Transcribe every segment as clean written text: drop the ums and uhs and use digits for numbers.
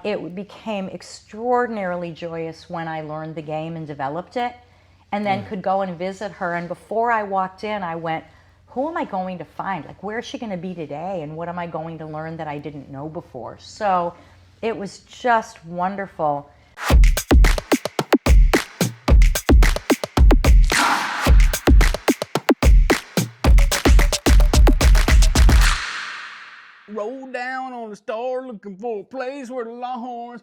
It became extraordinarily joyous when I learned the game and developed it, and then could go and visit her. And before I walked in, I went, who am I going to find? Like, where is she going to be today? And what am I going to learn that I didn't know before? So it was just wonderful. Roll down on the star looking for a place where the Longhorns.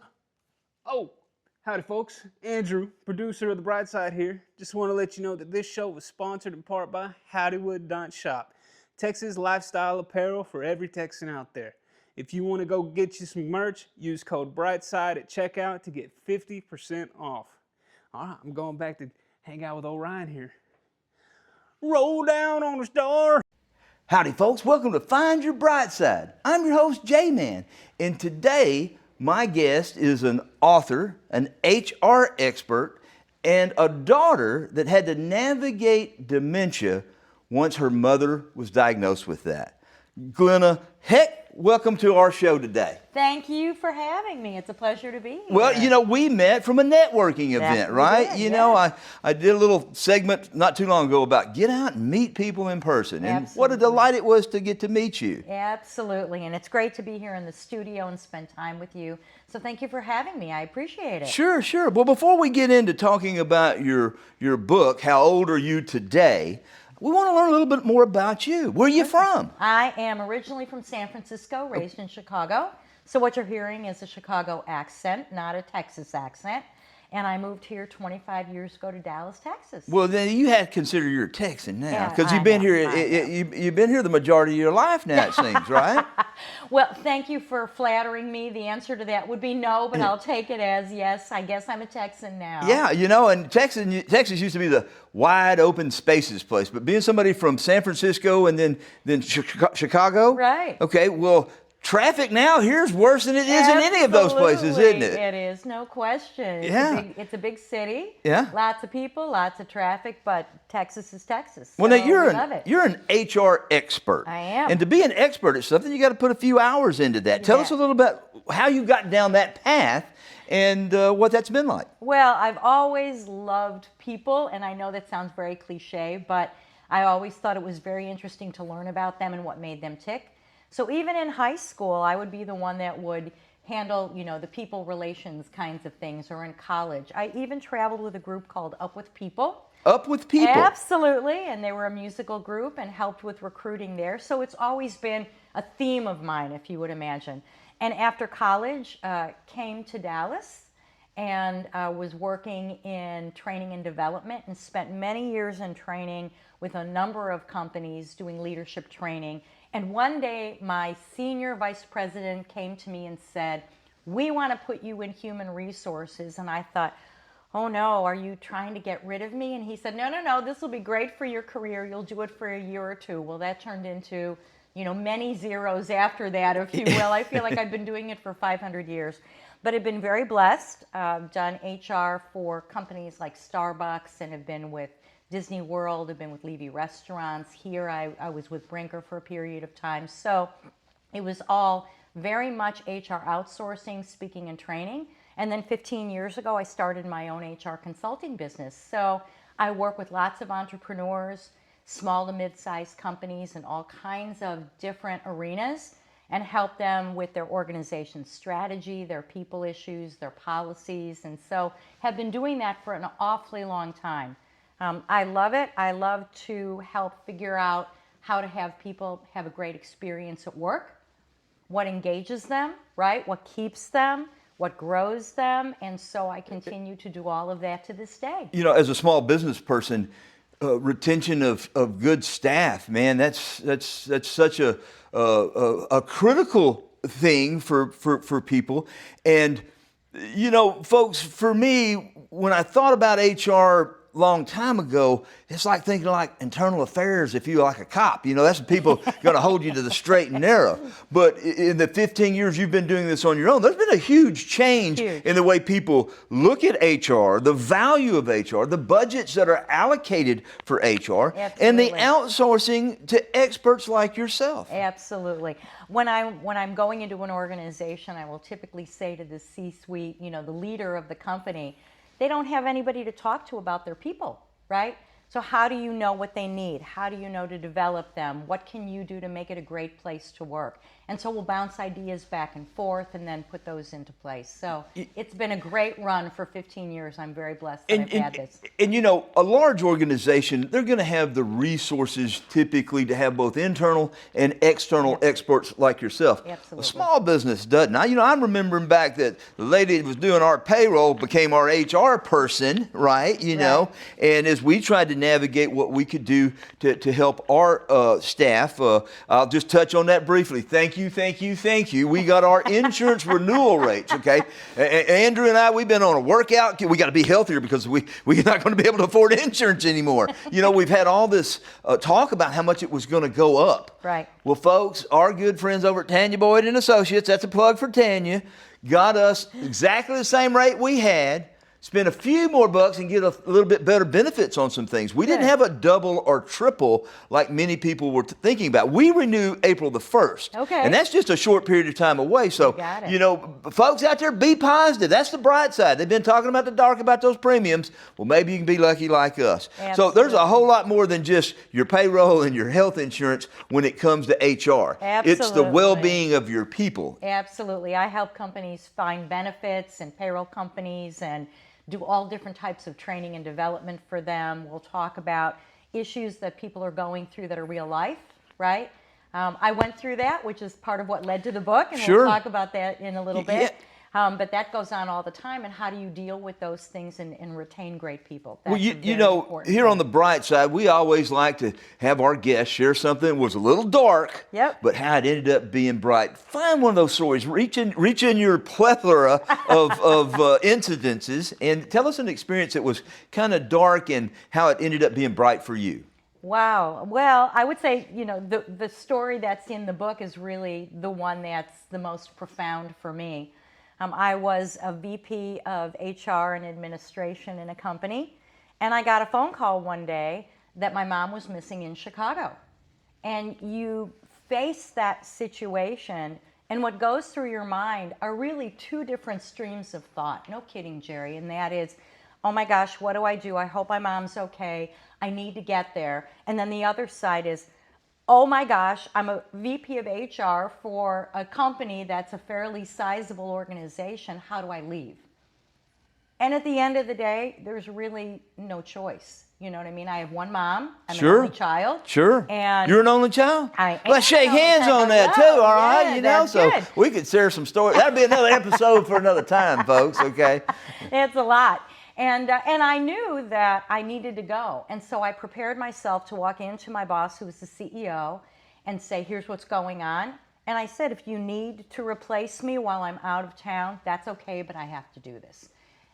Oh, howdy folks. Andrew, producer of the Brightside here. Just want to let you know that this show was sponsored in part by Howdywood.shop, Texas lifestyle apparel for every Texan out there. If you want to go get you some merch, use code Brightside at checkout to get 50% off. All right, I'm going back to hang out with old Ryan here. Roll down on the star. Howdy folks, welcome to Find Your Brightside. I'm your host, J-Man, and today my guest is an author, an HR expert, and a daughter that had to navigate dementia once her mother was diagnosed with that. Glenna Hecht, welcome to our show today. Thank you for having me. It's a pleasure to be here. Well, you know, we met from a networking event, right? Did, you yes. know, I did a little segment not too long ago about get out and meet people in person. And Absolutely. what a delight it was to get to meet you. Absolutely, and it's great to be here in the studio and spend time with you. So thank you for having me. I appreciate it. Sure, sure. Well, before we get into talking about your book, How Old Are You Today? We want to learn a little bit more about you. Where are you from? I am originally from San Francisco, raised in Chicago. So what you're hearing is a Chicago accent, not a Texas accent. And I moved here 25 years ago to Dallas, Texas. Well, then you have to consider you're a Texan now, Yeah, because I you've been know, here. I know. You've been here the majority of your life now, it seems, right? Well, thank you for flattering me. The answer to that would be no, but I'll take it as yes. I guess I'm a Texan now. Yeah, you know, and Texas used to be the wide open spaces place, but being somebody from San Francisco and then Chicago, Right. Okay, well, traffic now here is worse than it is in any of those places, isn't it? It is, no question. Yeah. It's a big city. Yeah. Lots of people, lots of traffic, but Texas is Texas. Well, so now you're we love it. you're an HR expert. I am. And to be an expert at something, you got to put a few hours into that. Tell us a little bit how you got down that path and what that's been like. Well, I've always loved people, and I know that sounds very cliche, but I always thought it was very interesting to learn about them and what made them tick. So even in high school, I would be the one that would handle, you know, the people relations kinds of things, or in college. I even traveled with a group called Up With People. Up with people. Absolutely, and they were a musical group and helped with recruiting there. So it's always been a theme of mine, if you would imagine. And after college, came to Dallas and was working in training and development and spent many years in training with a number of companies doing leadership training. And one day, my senior vice president came to me and said, "We want to put you in human resources." And I thought, "Oh no, are you trying to get rid of me?" And he said, no, this will be great for your career. You'll do it for a year or two. Well, that turned into, you know, many zeros after that, if you will. I feel like I've been doing it for 500 years. But I've been very blessed. Done HR for companies like Starbucks and have been with Disney World, I've been with Levy Restaurants. Here I was with Brinker for a period of time. So it was all very much HR outsourcing, speaking and training. And then 15 years ago, I started my own HR consulting business. So I work with lots of entrepreneurs, small to mid-sized companies in all kinds of different arenas, and help them with their organization strategy, their people issues, their policies. And so have been doing that for an awfully long time. I love it. I love to help figure out how to have people have a great experience at work, what engages them, right? What keeps them, what grows them. And so I continue to do all of that to this day. You know, as a small business person, retention of good staff, man, that's such a critical thing for people. And, you know, folks, for me, when I thought about HR long time ago, it's like thinking like internal affairs if you're like a cop. You know, that's the people going to hold you to the straight and narrow. But in the 15 years you've been doing this on your own, there's been a huge change in the way people look at HR, the value of HR, the budgets that are allocated for HR, and the outsourcing to experts like yourself. Absolutely. When I'm going into an organization, I will typically say to the C-suite, you know, the leader of the company, they don't have anybody to talk to about their people, right? So how do you know what they need? How do you know to develop them? What can you do to make it a great place to work? And so we'll bounce ideas back and forth and then put those into place. So it's been a great run for 15 years. I'm very blessed that I've had this. And you know, a large organization, they're going to have the resources typically to have both internal and external experts like yourself. Absolutely. A small business doesn't. I'm remembering back that the lady that was doing our payroll became our HR person, right? You know, and as we tried to navigate what we could do to help our staff, I'll just touch on that briefly. Thank you. We got our insurance renewal rates, okay? Andrew and I, we've been on a workout. We got to be healthier because we're not going to be able to afford insurance anymore. You know, we've had all this talk about how much it was going to go up. Right. Well, folks, our good friends over at Tanya Boyd and Associates, that's a plug for Tanya, got us exactly the same rate we had. Spend a few more bucks and get a little bit better benefits on some things. We didn't have a double or triple like many people were thinking about. We renew April the 1st. Okay. And that's just a short period of time away. So, you know, folks out there, be positive. That's the bright side. They've been talking about the dark about those premiums. Well, maybe you can be lucky like us. Absolutely. So there's a whole lot more than just your payroll and your health insurance when it comes to HR. Absolutely. It's the well-being of your people. Absolutely. I help companies find benefits and payroll companies and do all different types of training and development for them. We'll talk about issues that people are going through that are real life, right? I went through that, which is part of what led to the book, and we'll talk about that in a little bit. But that goes on all the time, and how do you deal with those things and retain great people? That's you know, here on the bright side, we always like to have our guests share something that was a little dark, but how it ended up being bright. Find one of those stories, reach in your plethora of incidences, and tell us an experience that was kind of dark and how it ended up being bright for you. Wow. Well, I would say, you know, the story that's in the book is really the one that's the most profound for me. I was a VP of HR and administration in a company, and I got a phone call one day that my mom was missing in Chicago. And you face that situation, and what goes through your mind are really two different streams of thought. No kidding, Jerry. And that is, oh my gosh, what do? I hope my mom's okay. I need to get there. And then the other side is, oh my gosh, I'm a VP of HR for a company that's a fairly sizable organization. How do I leave? And at the end of the day, there's really no choice. You know what I mean? I have one mom. I'm an only child. And you're an only child? I am. Let's shake hands on that too, all right? You know, so we could share some stories. That'll be another episode for another time, folks, okay? It's a lot. And I knew that I needed to go. And so I prepared myself to walk into my boss, who was the CEO, and say, here's what's going on. And I said, if you need to replace me while I'm out of town, that's okay, but I have to do this.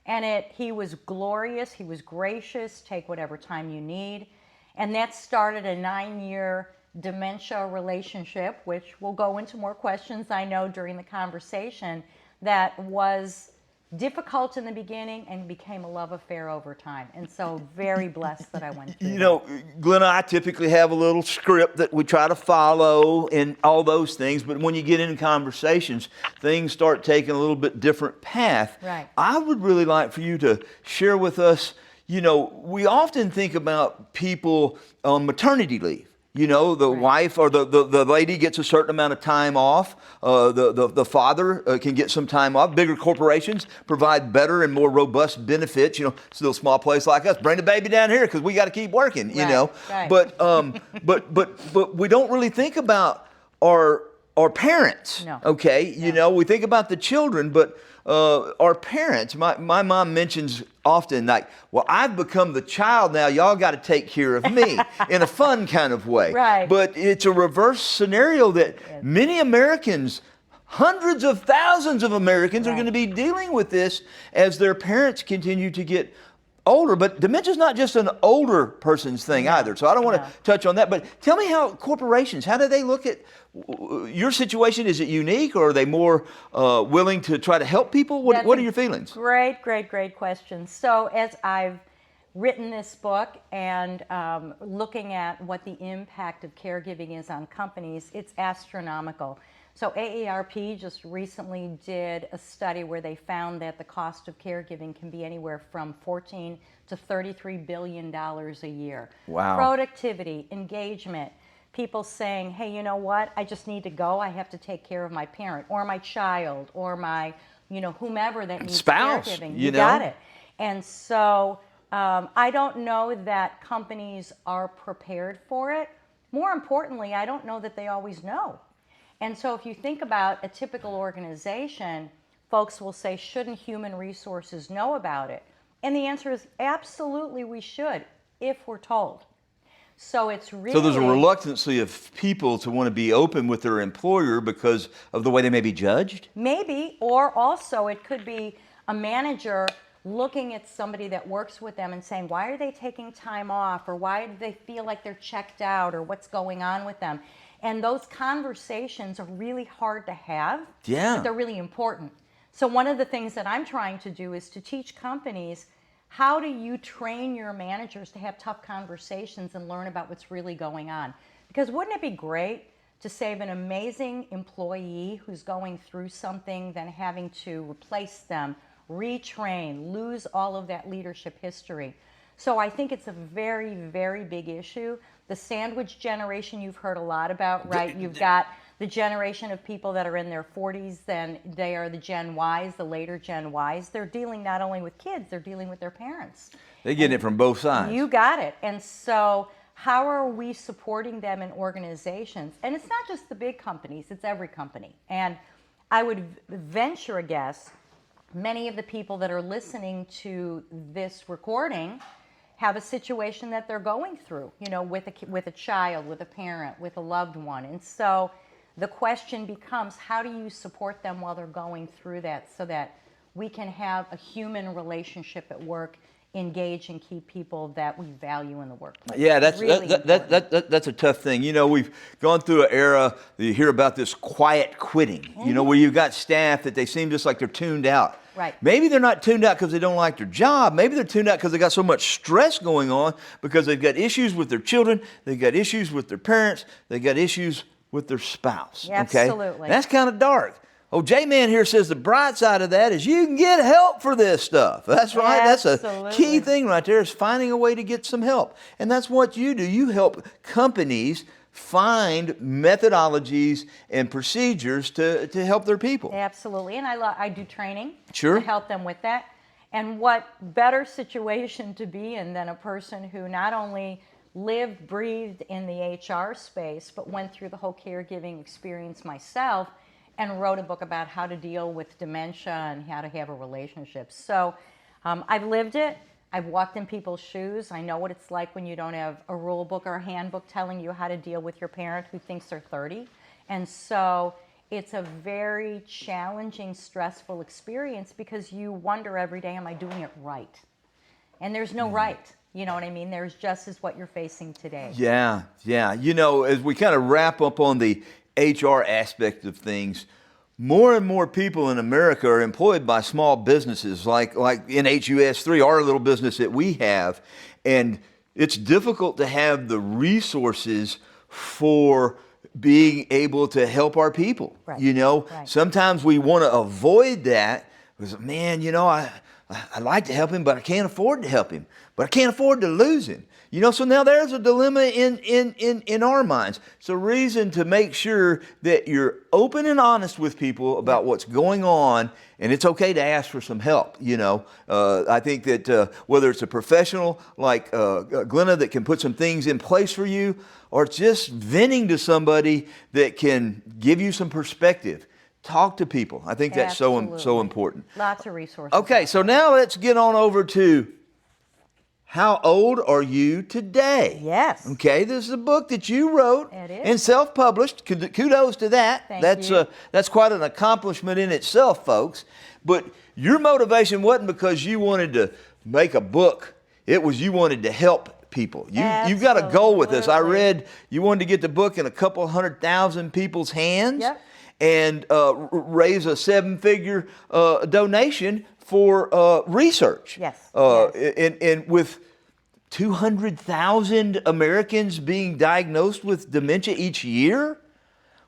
And he was glorious. He was gracious. Take whatever time you need. And that started a 9-year dementia relationship, which we'll go into more questions, I know, during the conversation, that was difficult in the beginning and became a love affair over time. And so very blessed that I went through You know, Glenna, I typically have a little script that we try to follow and all those things, but when you get into conversations, things start taking a little bit different path. Right. I would really like for you to share with us, you know, we often think about people on maternity leave. You know, the wife or the lady gets a certain amount of time off. The father can get some time off. Bigger corporations provide better and more robust benefits. You know, it's a little small place like us. Bring the baby down here because we got to keep working. You know, but we don't really think about our parents. No. Okay, you know, we think about the children, but our parents. My mom mentions often, like, well, I've become the child now. Y'all got to take care of me in a fun kind of way. Right. But it's a reverse scenario that many Americans, hundreds of thousands of Americans, are going to be dealing with this as their parents continue to get older, but dementia's not just an older person's thing either. So I don't want to touch on that. But tell me how corporations, how do they look at your situation? Is it unique, or are they more willing to try to help people? What are your feelings? Great question. So as I've written this book and looking at what the impact of caregiving is on companies, it's astronomical. So AARP just recently did a study where they found that the cost of caregiving can be anywhere from $14 to $33 billion a year. Wow. Productivity, engagement, people saying, hey, you know what, I just need to go, I have to take care of my parent or my child or my, whomever that needs spouse, caregiving. You know? Got it. And so I don't know that companies are prepared for it. More importantly, I don't know that they always know. And so if you think about a typical organization, folks will say, shouldn't human resources know about it? And the answer is absolutely we should, if we're told. So it's really... So there's a reluctancy of people to want to be open with their employer because of the way they may be judged? Maybe, or also it could be a manager looking at somebody that works with them and saying, why are they taking time off? Or why do they feel like they're checked out? Or what's going on with them? And those conversations are really hard to have, but they're really important. So one of the things that I'm trying to do is to teach companies, how do you train your managers to have tough conversations and learn about what's really going on? Because wouldn't it be great to save an amazing employee who's going through something than having to replace them, retrain, lose all of that leadership history? So I think it's a very, very big issue. The sandwich generation you've heard a lot about, right? You've got the generation of people that are in their 40s, then they are the Gen Ys, the later Gen Ys. They're dealing not only with kids, they're dealing with their parents. They're getting it from both sides. You got it. And so how are we supporting them in organizations? And it's not just the big companies, it's every company. And I would venture a guess, many of the people that are listening to this recording have a situation that they're going through, with a child, with a parent, with a loved one. And so the question becomes, how do you support them while they're going through that so that we can have a human relationship at work, engage and keep people that we value in the workplace? Yeah, that's a tough thing. We've gone through an era, you hear about this quiet quitting, where you've got staff that they seem just like they're tuned out. Right. Maybe they're not tuned out because they don't like their job. Maybe they're tuned out because they got so much stress going on because they've got issues with their children, they've got issues with their parents, they've got issues with their spouse. Yeah, okay? absolutely. That's kind of dark. Oh, J-Man here says the bright side of that is you can get help for this stuff. That's right. Absolutely. That's a key thing right there, is finding a way to get some help. And that's what you do. You help companies find methodologies and procedures to help their people. Absolutely. And I do training to help them with that. And what better situation to be in than a person who not only lived, breathed in the HR space, but went through the whole caregiving experience myself and wrote a book about how to deal with dementia and how to have a relationship. So I've lived it. I've walked in people's shoes. I know what it's like when you don't have a rule book or a handbook telling you how to deal with your parent who thinks they're 30. And so it's a very challenging, stressful experience because you wonder every day, am I doing it right? And there's no right. You know what I mean? There's just as what you're facing today. Yeah. As we kind of wrap up on the HR aspect of things, more and more people in America are employed by small businesses like NHUS3, our little business that we have. And it's difficult to have the resources for being able to help our people. Right. Right. Sometimes we want to avoid that because, man, I'd like to help him, but I can't afford to help him. But I can't afford to lose him. So now there's a dilemma in our minds. It's a reason to make sure that you're open and honest with people about what's going on, and it's okay to ask for some help. I think that whether it's a professional like Glenna that can put some things in place for you, or just venting to somebody that can give you some perspective. Talk to people. I think that's so important. Lots of resources. Okay, so now let's get on over to how old are you today? Yes. Okay, this is a book that you wrote It is. and self-published. Kudos to that. Thank you. That's quite an accomplishment in itself, folks. But your motivation wasn't because you wanted to make a book. It was you wanted to help people. You've got a goal with this. I read you wanted to get the book in a couple 100,000 people's hands. Yep. And raise a 7-figure donation for research. Yes. And with 200,000 Americans being diagnosed with dementia each year,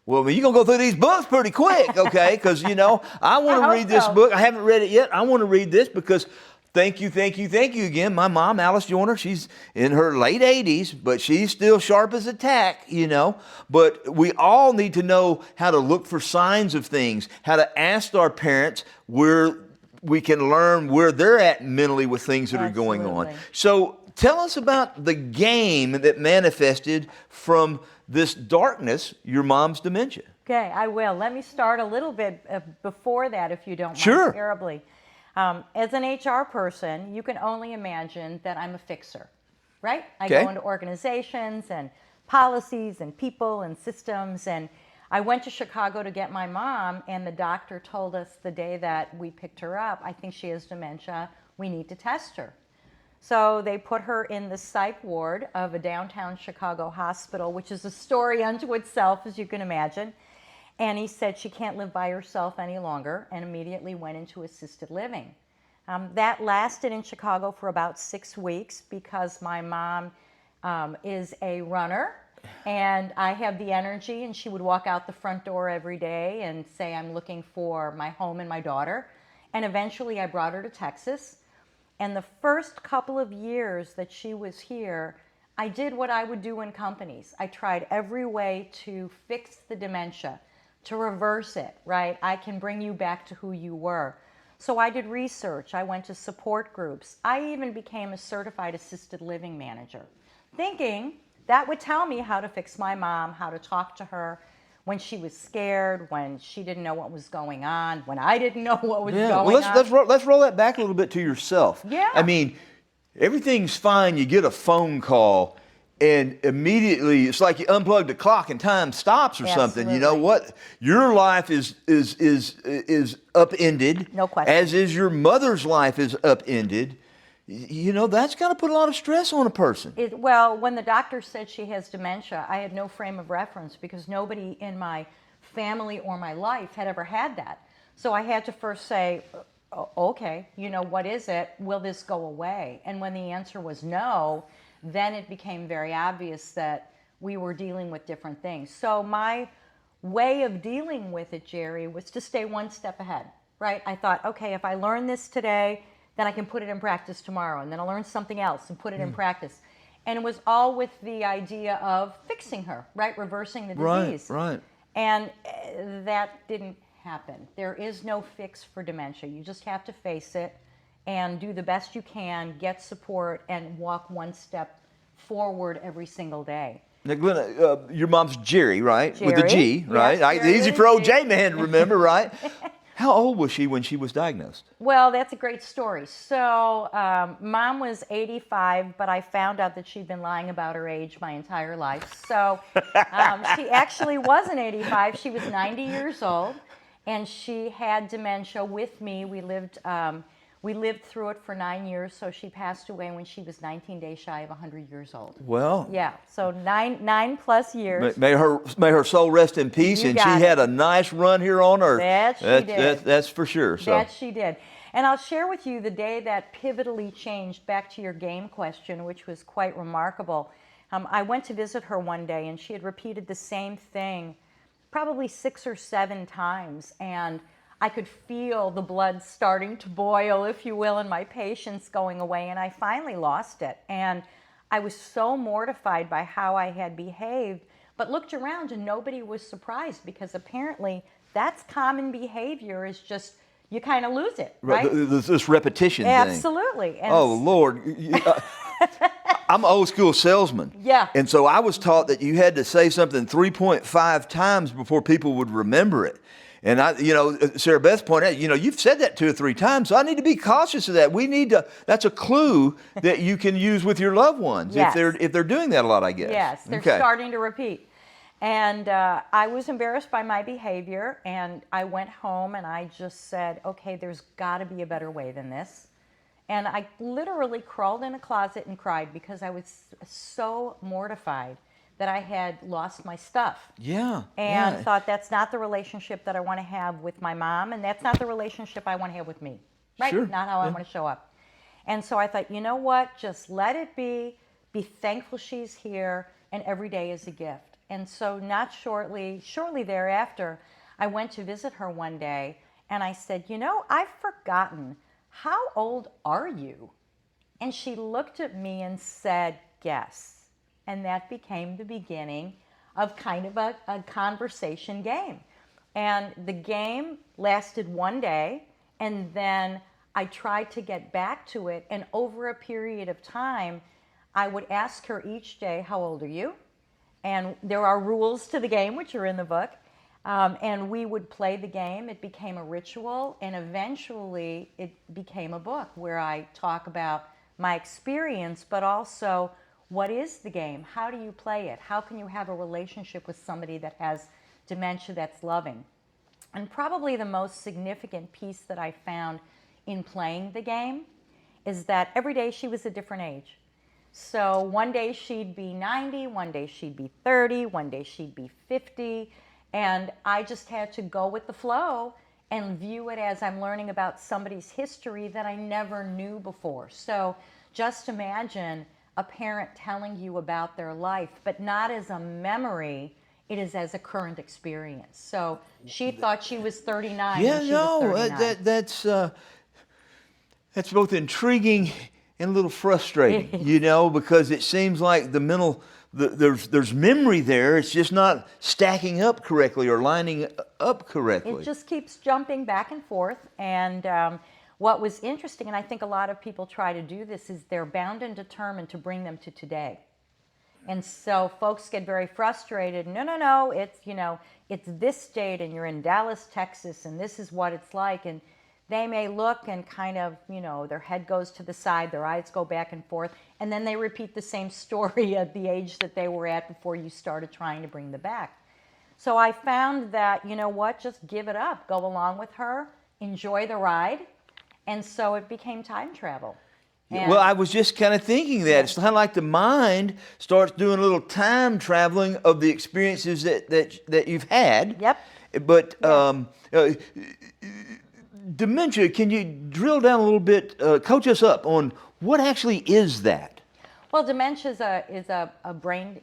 well, I mean, you're going to go through these books pretty quick, okay? Because, you know, I want to read this book. I haven't read it yet. I want to read this because thank you again. My mom, Alice Joyner, she's in her late 80s, but she's still sharp as a tack, you know. But we all need to know how to look for signs of things, how to ask our parents where we can learn where they're at mentally with things that are going on. So tell us about the game that manifested from this darkness, your mom's dementia. Okay, I will. Let me start a little bit before that, if you don't mind. Sure. Terribly. As an HR person, you can only imagine that I'm a fixer, right? I go into organizations and policies and people and systems, and I went to Chicago to get my mom, and the doctor told us the day that we picked her up, I think she has dementia, we need to test her. So they put her in the psych ward of a downtown Chicago hospital, which is a story unto itself, as you can imagine. And he said she can't live by herself any longer, and immediately went into assisted living. That lasted in Chicago for about 6 weeks because my mom is a runner, and I have the energy, and she would walk out the front door every day and say, I'm looking for my home and my daughter. And eventually I brought her to Texas. And the first couple of years that she was here, I did what I would do in companies. I tried every way to fix the dementia, to reverse it, right? I can bring you back to who you were. So I did research. I went to support groups. I even became a certified assisted living manager, thinking that would tell me how to fix my mom, how to talk to her when she was scared, when she didn't know what was going on, when I didn't know what was going on. Let's roll that back a little bit to yourself. Yeah. I mean, everything's fine. You get a phone call, and immediately it's like you unplug the clock and time stops or something. You know what? Your life is upended. No question. As is your mother's life is upended. You know, that's got to put a lot of stress on a person. Well, when the doctor said she has dementia, I had no frame of reference because nobody in my family or my life had ever had that. So I had to first say, okay, you know, what is it? Will this go away? And when the answer was no, then it became very obvious that we were dealing with different things. So my way of dealing with it, Jerry, was to stay one step ahead, right? I thought, okay, if I learn this today, then I can put it in practice tomorrow, and then I'll learn something else and put it in practice. And it was all with the idea of fixing her, right? Reversing the disease. Right. And that didn't happen. There is no fix for dementia. You just have to face it and do the best you can, get support, and walk one step forward every single day. Now, Glenna, your mom's Jerry, right? Jerry. With a G, right? Yes, Jerry Easy with for a old G. J-Man to remember, right? How old was she when she was diagnosed? Well, that's a great story. So Mom was 85, but I found out that she'd been lying about her age my entire life. So she actually wasn't 85. She was 90 years old, and she had dementia with me. We lived through it for 9 years, so she passed away when she was 19 days shy of 100 years old. Well, yeah, so nine plus years. May her soul rest in peace, and she had a nice run here on earth. That she did. That's for sure. So. That she did. And I'll share with you the day that pivotally changed, back to your game question, which was quite remarkable. I went to visit her one day, and she had repeated the same thing probably 6 or 7 times, and I could feel the blood starting to boil, if you will, and my patience going away, and I finally lost it. And I was so mortified by how I had behaved, but looked around and nobody was surprised, because apparently that's common behavior, is just you kind of lose it, right? This repetition thing. Absolutely. And oh, Lord. I'm an old school salesman. Yeah. And so I was taught that you had to say something 3.5 times before people would remember it. And Sarah Beth pointed out, you've said that 2 or 3 times, so I need to be cautious of that. That's a clue that you can use with your loved ones. Yes. if they're doing that a lot, I guess. Yes, they're starting to repeat. And I was embarrassed by my behavior, and I went home and I just said, okay, there's got to be a better way than this. And I literally crawled in a closet and cried because I was so mortified that I had lost my stuff. Yeah. And yeah. thought that's not the relationship that I want to have with my mom, and that's not the relationship I want to have with me. Right? Sure. Not how I Yeah. want to show up. And so I thought, you know what? Just let it be thankful she's here, and every day is a gift. And so not shortly thereafter, I went to visit her one day, and I said, you know, I've forgotten, how old are you? And she looked at me and said, guess. And that became the beginning of kind of a conversation game. And the game lasted one day, and then I tried to get back to it. And over a period of time, I would ask her each day, how old are you? And there are rules to the game, which are in the book. And we would play the game. It became a ritual, and eventually it became a book where I talk about my experience, but also what is the game? How do you play it? How can you have a relationship with somebody that has dementia that's loving? And probably the most significant piece that I found in playing the game is that every day she was a different age. So one day she'd be 90, one day she'd be 30, one day she'd be 50, and I just had to go with the flow and view it as I'm learning about somebody's history that I never knew before. So just imagine a parent telling you about their life, but not as a memory, it is as a current experience. So she thought she was 39 Yeah, when she was 39. That's both intriguing and a little frustrating, you know, because it seems like there's memory there. It's just not stacking up correctly or lining up correctly. It just keeps jumping back and forth. And what was interesting, and I think a lot of people try to do this, is they're bound and determined to bring them to today. And so folks get very frustrated. No, it's this date, and you're in Dallas, Texas, and this is what it's like. And they may look and kind of, their head goes to the side, their eyes go back and forth, and then they repeat the same story at the age that they were at before you started trying to bring them back. So I found that, just give it up, go along with her, enjoy the ride. And so it became time travel. And well, I was just kind of thinking that. It's kind of like the mind starts doing a little time traveling of the experiences that you've had. Yep. But dementia, can you drill down a little bit, coach us up on what actually is that? Well, dementia is a brain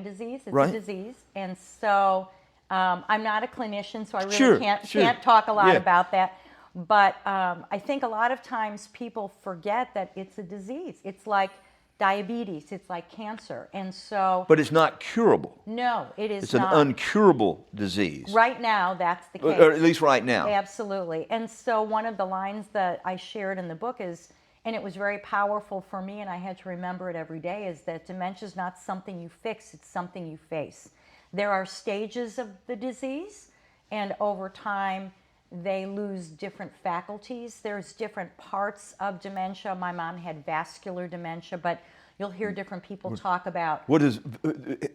disease. It's Right. a disease, and so I'm not a clinician, so I really Sure. can't talk a lot Yeah. about that. But I think a lot of times people forget that it's a disease. It's like diabetes. It's like cancer, and so. But it's not curable. No, it is It's not. an uncurable disease. Right now, that's the case. Or at least right now. Absolutely. And so one of the lines that I shared in the book is, and it was very powerful for me, and I had to remember it every day, is that dementia is not something you fix, it's something you face. There are stages of the disease, and over time, they lose different faculties. There's different parts of dementia. My mom had vascular dementia, but you'll hear different people talk about. What is,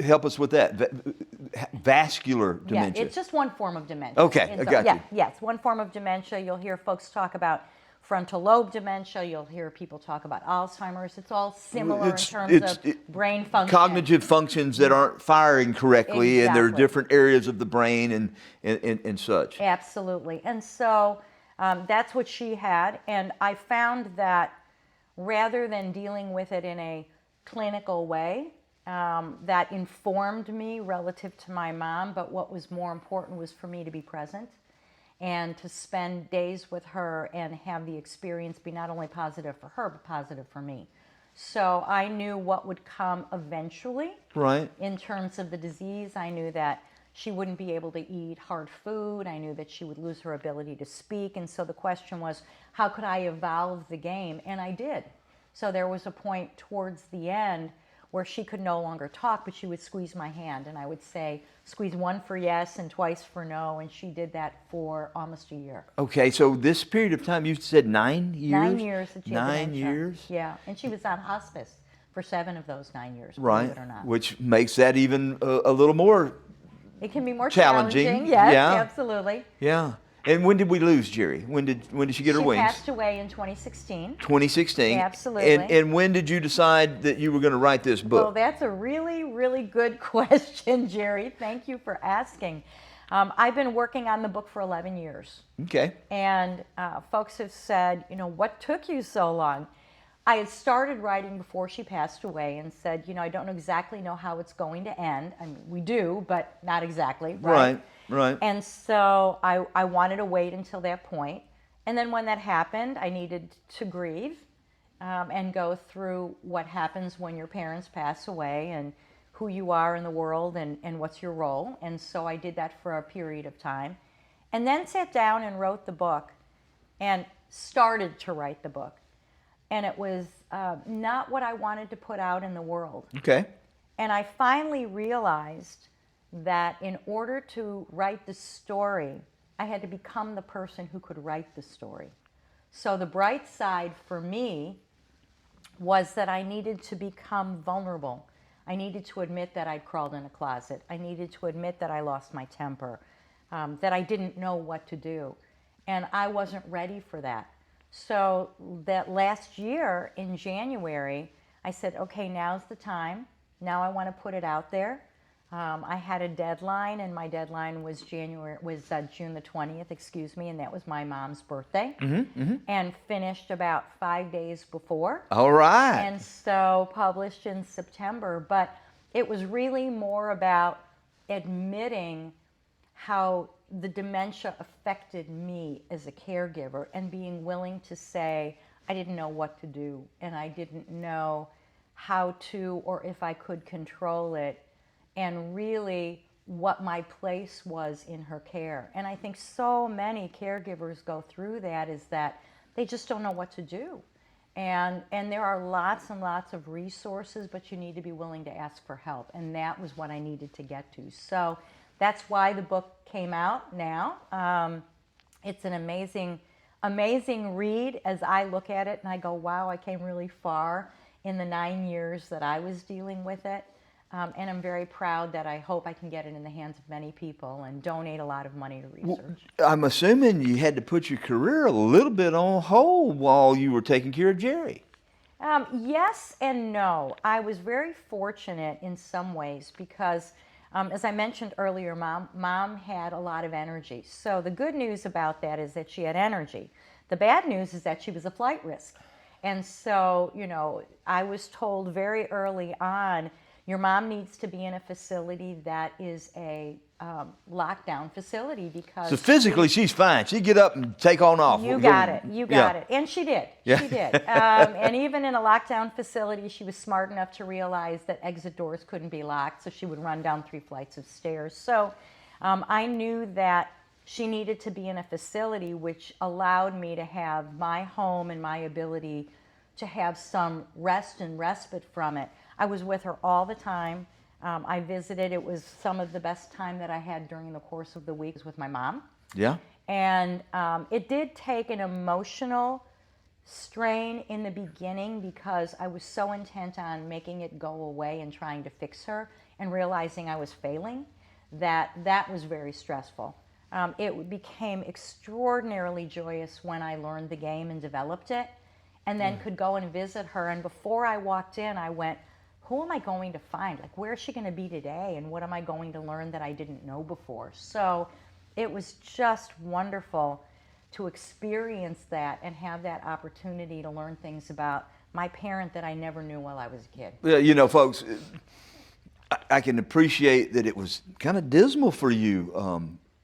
help us with that, vascular dementia? Yeah, it's just one form of dementia. Okay, I got you. Yeah, it's one form of dementia. You'll hear folks talk about frontal lobe dementia. You'll hear people talk about Alzheimer's. It's all similar in terms of brain function. Cognitive functions that aren't firing correctly, and there are Exactly. different areas of the brain and such. Absolutely. And so that's what she had. And I found that rather than dealing with it in a clinical way, that informed me relative to my mom. But what was more important was for me to be present and to spend days with her and have the experience be not only positive for her, but positive for me. So I knew what would come eventually. Right. In terms of the disease, I knew that she wouldn't be able to eat hard food. I knew that she would lose her ability to speak. And so the question was, how could I evolve the game? And I did. So there was a point towards the end where she could no longer talk, but she would squeeze my hand. And I would say, squeeze one for yes and twice for no. And she did that for almost a year. Okay, so this period of time, you said 9 years? 9 years that she had 9 dementia. years? Yeah, and she was on hospice for 7 of those 9 years, Right, believe it or not. which makes that even a little more It can be more challenging. challenging. Yes, Yeah. absolutely. Yeah. And when did we lose Jerry? When did she get her She wings? passed away in 2016. 2016. Absolutely. And when did you decide that you were going to write this Well, book? that's a really, really good question, Jerry. Thank you for asking. I've been working on the book for 11 years. Okay. And folks have said, what took you so long? I had started writing before she passed away and said, I don't exactly know how it's going to end. I mean, we do, but not exactly, right? Right. And so I wanted to wait until that point. And then when that happened, I needed to grieve and go through what happens when your parents pass away and who you are in the world and what's your role. And so I did that for a period of time. And then sat down and wrote the book and started to write the book. And it was not what I wanted to put out in the world. Okay. And I finally realized that in order to write the story, I had to become the person who could write the story. So the bright side for me was that I needed to become vulnerable. I needed to admit that I'd crawled in a closet. I needed to admit that I lost my temper, that I didn't know what to do. And I wasn't ready for that. So that last year in January, I said, okay, now's the time. Now I want to put it out there. I had a deadline, and my deadline was June the 20th, and that was my mom's birthday, and finished about 5 days before. All right. And so published in September. But it was really more about admitting how the dementia affected me as a caregiver and being willing to say, I didn't know what to do, and I didn't know how to or if I could control it, and really what my place was in her care. And I think so many caregivers go through that, is that they just don't know what to do. And there are lots and lots of resources, but you need to be willing to ask for help. And that was what I needed to get to. So that's why the book came out now. It's an amazing read as I look at it and I go, wow, I came really far in the 9 years that I was dealing with it. And I'm very proud that I hope I can get it in the hands of many people and donate a lot of money to research. I'm assuming you had to put your career a little bit on hold while you were taking care of Jerry. Yes and no. I was very fortunate in some ways because, as I mentioned earlier, Mom had a lot of energy. So the good news about that is that she had energy. The bad news is that she was a flight risk. And so, I was told very early on, your mom needs to be in a facility that is a lockdown facility because... So physically, she's fine. She'd get up and take on off. You got it. And she did. Yeah. She did. And even in a lockdown facility, she was smart enough to realize that exit doors couldn't be locked, so she would run down 3 flights of stairs. So I knew that she needed to be in a facility which allowed me to have my home and my ability to have some rest and respite from it. I was with her all the time. I visited. It was some of the best time that I had during the course of the week with my mom. Yeah. And it did take an emotional strain in the beginning because I was so intent on making it go away and trying to fix her and realizing I was failing that was very stressful. It became extraordinarily joyous when I learned the game and developed it and then could go and visit her. And before I walked in, I went, who am I going to find? Like, where is she going to be today? And what am I going to learn that I didn't know before? So it was just wonderful to experience that and have that opportunity to learn things about my parent that I never knew while I was a kid. Yeah, folks, I can appreciate that it was kind of dismal for you,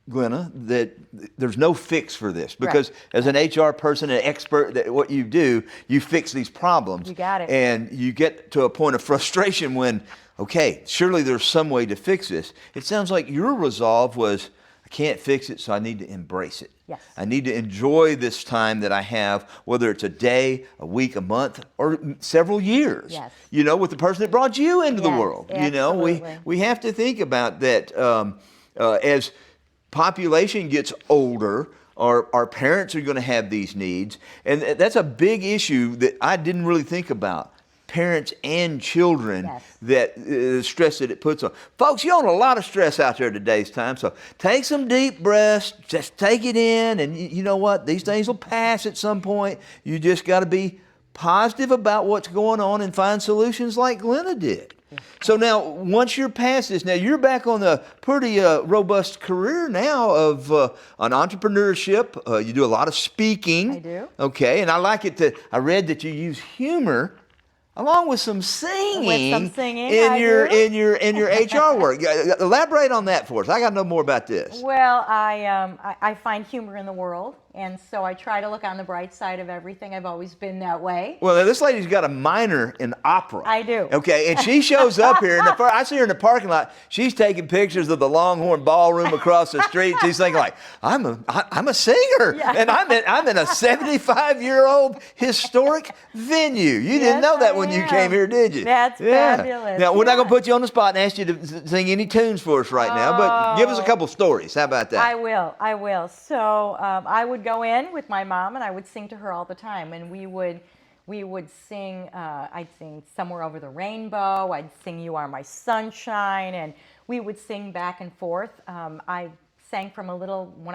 Glenna, that there's no fix for this because as an HR person, an expert, that what you do, you fix these problems. You got it. And you get to a point of frustration when, okay, surely there's some way to fix this. It sounds like your resolve was, I can't fix it, so I need to embrace it. Yes. I need to enjoy this time that I have, whether it's a day, a week, a month, or several years. Yes. With the person that brought you into the Yes, world. absolutely. We have to think about that as population gets older, our parents are going to have these needs, and that's a big issue that I didn't really think about. parents and children Yes. that stress that it puts on. Folks, you're on a lot of stress out there today's time, so take some deep breaths, just take it in, and you know what? These things will pass at some point. You just got to be positive about what's going on and find solutions like Glenna did. So now, once you're past this, now you're back on a pretty robust career now of an entrepreneurship. You do a lot of speaking. I do. Okay, and I like it that I read that you use humor along with some singing, I in your HR work. Elaborate on that for us. I got to know more about this. Well, I find humor in the world, and so I try to look on the bright side of everything. I've always been that way. Well, now, this lady's got a minor in opera. I do. Okay, and she shows up here, and I see her in the parking lot. She's taking pictures of the Longhorn Ballroom across the street. She's thinking like, I'm a singer, Yeah. and I'm in a 75-year-old historic venue. You didn't Yes, know that I when you am. came here, did you? That's fabulous. Now, we're not Yeah. going to put you on the spot and ask you to sing any tunes for us right now, but give us a couple stories. How about that? I will. So I would go in with my mom, and I would sing to her all the time, and we would sing. I'd sing Somewhere Over the Rainbow. I'd sing You Are My Sunshine, and we would sing back and forth. I sang when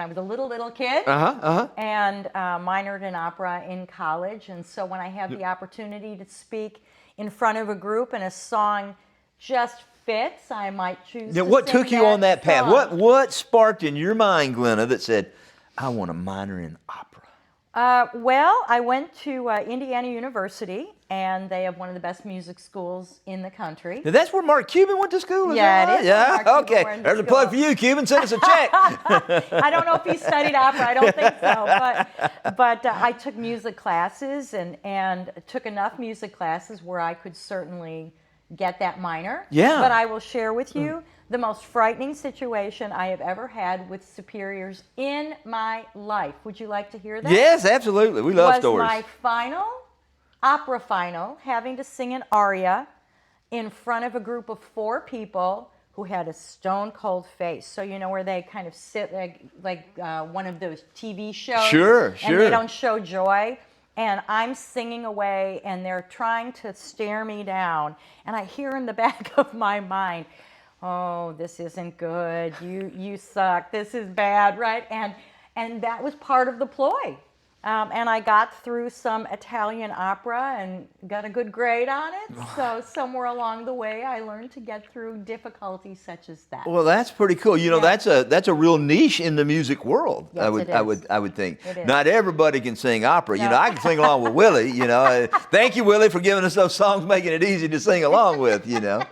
I was a little kid, and minored in opera in college. And so when I had the opportunity to speak in front of a group and a song just fits, I might choose. Now, to what sing took you on that path? song. What sparked in your mind, Glenna, that said, I want to minor in opera? Well, I went to Indiana University, and they have one of the best music schools in the country. Now, that's where Mark Cuban went to school, is Yeah, that right? it is where Mark Cuban Okay. went to There's a plug for school. you, Cuban. Send us a check. I don't know if he studied opera. I don't think so. But I took music classes and took enough music classes where I could certainly get that minor. Yeah. But I will share with you the most frightening situation I have ever had with superiors in my life. Would you like to hear that? Yes, absolutely. We love was stories. my opera final, having to sing an aria in front of a group of 4 people who had a stone cold face. So you know where they kind of sit like one of those TV shows. Sure. And they don't show joy. And I'm singing away, and they're trying to stare me down. And I hear in the back of my mind, oh, this isn't good. You suck. This is bad, right? And that was part of the ploy. And I got through some Italian opera and got a good grade on it. So somewhere along the way, I learned to get through difficulties such as that. Well, that's pretty cool. You know, Yeah. that's a real niche in the music world. Yes, it is. I would think. It is. Not everybody can sing opera. You No. know, I can sing along with Willie. You know, thank you, Willie, for giving us those songs, making it easy to sing along with. You know,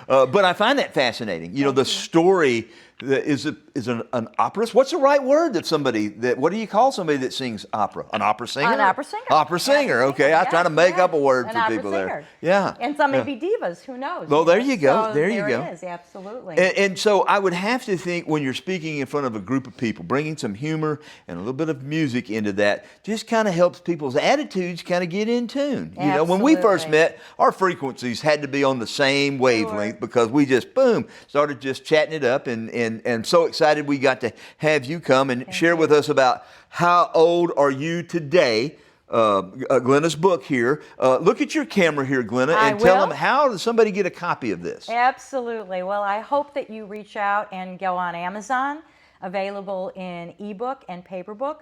but I find that fascinating. You know, the story is an opera. What's the right word what do you call somebody that sings opera? An opera singer? An opera singer. Opera singer. Okay, I was trying to make up a word An for opera people singer. there. Yeah. And some may be divas, who knows? Well, there you go. So There you go. it is, absolutely. And so I would have to think when you're speaking in front of a group of people, bringing some humor and a little bit of music into that just kind of helps people's attitudes kind of get in tune. You know, when we first Absolutely. met, our frequencies had to be on the same wavelength because we just, boom, started just chatting it up and so excited we got to have you come and share with us about how old are you today. Glenna's book here. Look at your camera here, Glenna, and tell will. them how does somebody get a copy of this? Absolutely. Well, I hope that you reach out and go on Amazon, available in ebook and paperback,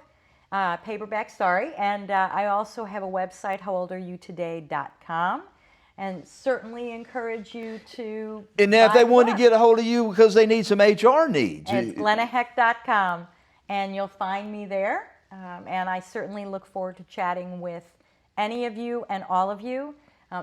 and I also have a website, howoldareyoutaday.com, and certainly encourage you to And now, if buy they the want to book. get a hold of you because they need some HR needs, It's GlennaHecht.com, and you'll find me there. And I certainly look forward to chatting with any of you and all of you.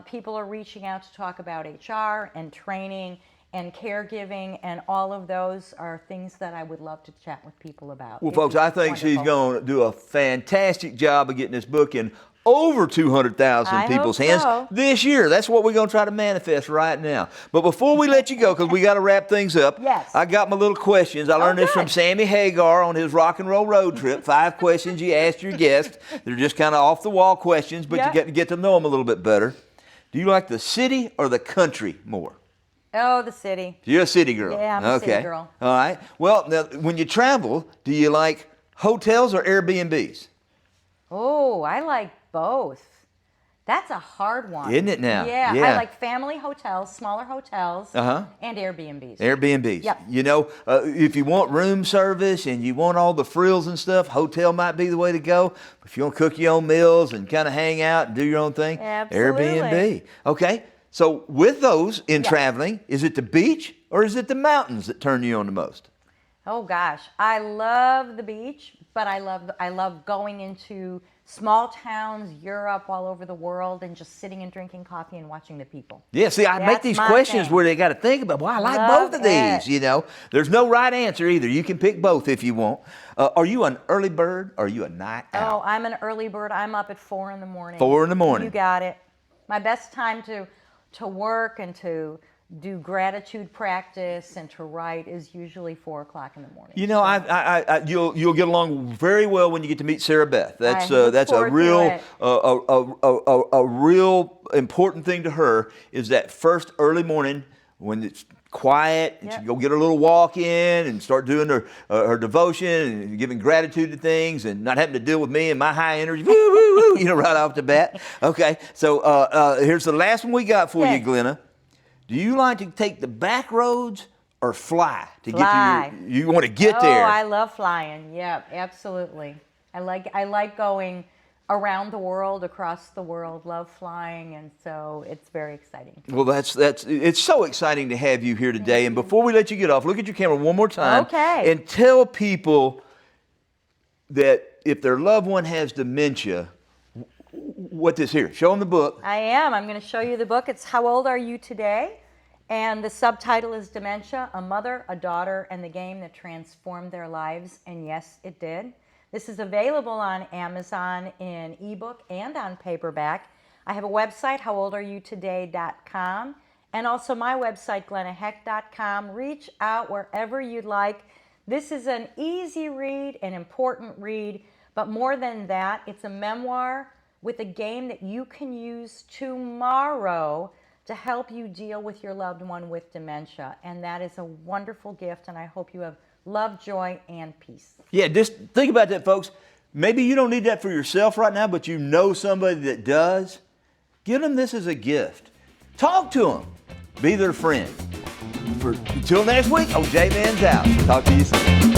People are reaching out to talk about HR and training and caregiving, and all of those are things that I would love to chat with people about. well, It'd folks, be I think she's wonderful. going to do a fantastic job of getting this book in over 200,000 I people's hope hands so. this year. That's what we're going to try to manifest right now. But before we let you go, because we got to wrap things up, Yes. I got my little questions. I learned this from good. Sammy Hagar on his rock and roll road trip. 5 questions you asked your guest. They're just kind of off the wall questions, but you Yep. get to get to know them a little bit better. Do you like the city or the country more? Oh, the city. You're a city girl. Yeah, I'm a okay. city girl. All right. Well, now, when you travel, do you like hotels or Airbnbs? Oh, I like both. That's a hard one. Isn't it now? Yeah. Yeah. I like family hotels, smaller hotels, and Airbnbs. Airbnbs. Yep. You know, if you want room service and you want all the frills and stuff, hotel might be the way to go. If you want to cook your own meals and kind of hang out and do your own thing, Absolutely. Airbnb. Okay. So with those in traveling, is it the beach or is it the mountains that turn you on the most? Oh gosh, I love the beach, but I love going into small towns, Europe, all over the world, and just sitting and drinking coffee and watching the people. Yeah, see, I make That's these my questions thing. where they got to think about, well, I like Love both of these, it. you know. There's no right answer either. You can pick both if you want. Are you an early bird or are you a night owl? Oh, I'm an early bird. I'm up at 4 in the morning. 4 in the morning. You got it. My best time to work and to do gratitude practice and to write is usually 4 o'clock in the morning. You know, you'll get along very well when you get to meet Sarah Beth. That's look a forward to real a real important thing to her is that first early morning when it's quiet and she Yep. go get her little walk in and start doing her devotion and giving gratitude to things and not having to deal with me and my high energy, woo, woo, woo, you know, right off the bat. Okay, so here's the last one we got for you, Yes. Glenna. Do you like to take the back roads or fly to Fly. get to you want to get there? Oh, I love flying. Yep, absolutely. I like going around the world, across the world. Love flying, and so it's very exciting. Well, that's it's so exciting to have you here today. And before we let you get off, look at your camera one more time. Okay. And tell people that if their loved one has dementia, what this here? Show them the book. I am. I'm going to show you the book. It's How Old Are You Today? And the subtitle is Dementia, a Mother, a Daughter, and the Game That Transformed Their Lives. And yes, it did. This is available on Amazon in ebook and on paperback. I have a website, howoldareyoutaday.com, and also my website, glennahecht.com. Reach out wherever you'd like. This is an easy read, an important read, but more than that, it's a memoir with a game that you can use tomorrow to help you deal with your loved one with dementia. And that is a wonderful gift, and I hope you have love, joy, and peace. Yeah, just think about that, folks. Maybe you don't need that for yourself right now, but you know somebody that does. Give them this as a gift. Talk to them. Be their friend. Until next week, J-Man's out. Talk to you soon.